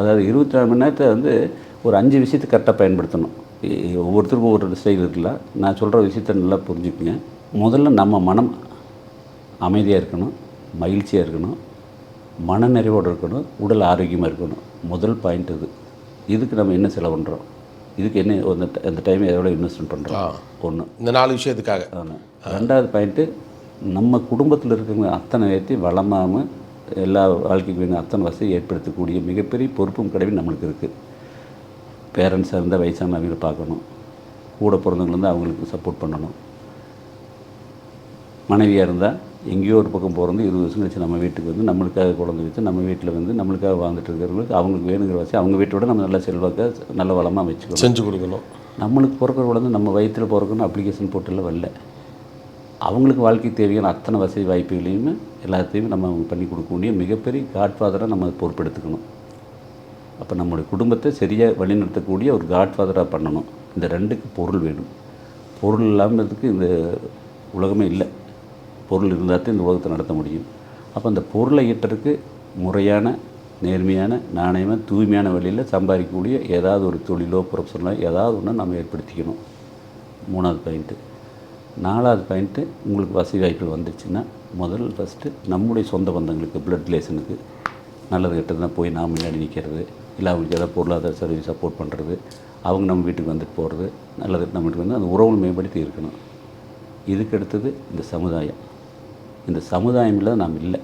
அதாவது 24 மணி நேரத்தை வந்து ஒரு 5 விஷயத்தை கரெக்டாக பயன்படுத்தணும். ஒவ்வொருத்தருக்கும் ஒவ்வொரு ஸ்டைல் இருக்குல்ல. நான் சொல்கிற விஷயத்த நல்லா புரிஞ்சுக்குங்க. முதல்ல நம்ம மனம் அமைதியாக இருக்கணும், மகிழ்ச்சியாக இருக்கணும், மனநிறைவோடு இருக்கணும், உடல் ஆரோக்கியமாக இருக்கணும். முதல் பாயிண்ட் இது. இதுக்கு நம்ம என்ன செலவு பண்ணுறோம், இதுக்கு என்ன அந்த டைமை எவ்வளோ இன்வெஸ்ட்மெண்ட் பண்ணுறோம், ஒன்று. இந்த 4 விஷயத்துக்காக. ரெண்டாவது பாயிண்ட்டு, நம்ம குடும்பத்தில் இருக்கிறவங்க அத்தனை ஏற்றி வளமாமல் எல்லா வாழ்க்கைக்கு வேணும் அத்தனை வசதி ஏற்படுத்தக்கூடிய மிகப்பெரிய பொறுப்பும் கடமையும் நம்மளுக்கு இருக்குது. பேரண்ட்ஸாக இருந்தால் வயசான அவங்களை பார்க்கணும், கூட பிறந்தவங்க இருந்தால் அவங்களுக்கு சப்போர்ட் பண்ணணும். மனைவியாக இருந்தால் எங்கேயோ ஒரு பக்கம் போகிறது 20 வருஷம் கழிச்சு நம்ம வீட்டுக்கு வந்து நம்மளுக்காக குழந்தை வச்சு நம்ம வீட்டில் வந்து நம்மளுக்காக வாழ்ந்துட்டு இருக்கிறவங்களுக்கு அவங்களுக்கு வேணுங்கிற வச்சு அவங்க வீட்டை விட நம்ம நல்லா செல்வாக்க நல்ல வளமாக வச்சுக்கணும், செஞ்சு கொடுக்கணும். நம்மளுக்கு பிறக்கிற குழந்தை நம்ம வயிற்றில் பிறக்கணும் அப்ளிகேஷன் போட்டுலாம் வரல. அவங்களுக்கு வாழ்க்கை தேவையான அத்தனை வசதி வாய்ப்புகளையும் எல்லாத்தையும் நம்ம அவங்க பண்ணி கொடுக்கக்கூடிய மிகப்பெரிய காட்ஃபாதராக நம்ம பொறுப்பெடுத்துக்கணும். அப்போ நம்மளுடைய குடும்பத்தை சரியாக வழிநடத்தக்கூடிய ஒரு காட்ஃபாதராக பண்ணணும். இந்த ரெண்டுக்கு பொருள் வேணும். பொருள் இல்லாமதுக்கு இந்த உலகமே இல்லை. பொருள் இருந்தால் தான் இந்த உலகத்தை நடத்த முடியும். அப்போ அந்த பொருளை ஈட்டுறதுக்கு முறையான, நேர்மையான, நாணயமாக, தூய்மையான வழியில் சம்பாதிக்கக்கூடிய ஏதாவது ஒரு தொழிலோ ப்ரொஃபஷனலோ ஏதாவது ஒன்று நம்ம ஏற்படுத்திக்கணும். 3வது பாயிண்ட்டு. 4வது பாயிண்ட்டு, உங்களுக்கு வசதி வாய்ப்புகள் வந்துச்சுன்னா ஃபஸ்ட்டு நம்முடைய சொந்த பந்தங்களுக்கு, பிளட் ரிலேஷனுக்கு நல்லது கெட்டதுன்னா போய் நாம் முன்னாடி நிற்கிறது, இல்லை அவங்களுக்கு ஏதாவது பொருளாதார சர்வீஸ் சப்போர்ட் பண்ணுறது, அவங்க நம்ம வீட்டுக்கு வந்துட்டு போகிறது, நல்லது நம்மளுக்கு வந்து அந்த உறவுகள் மேம்படுத்தி இருக்கணும். இதுக்கு அடுத்தது இந்த சமுதாயம். இந்த சமுதாயம் இல்லாத நாம் இல்லை.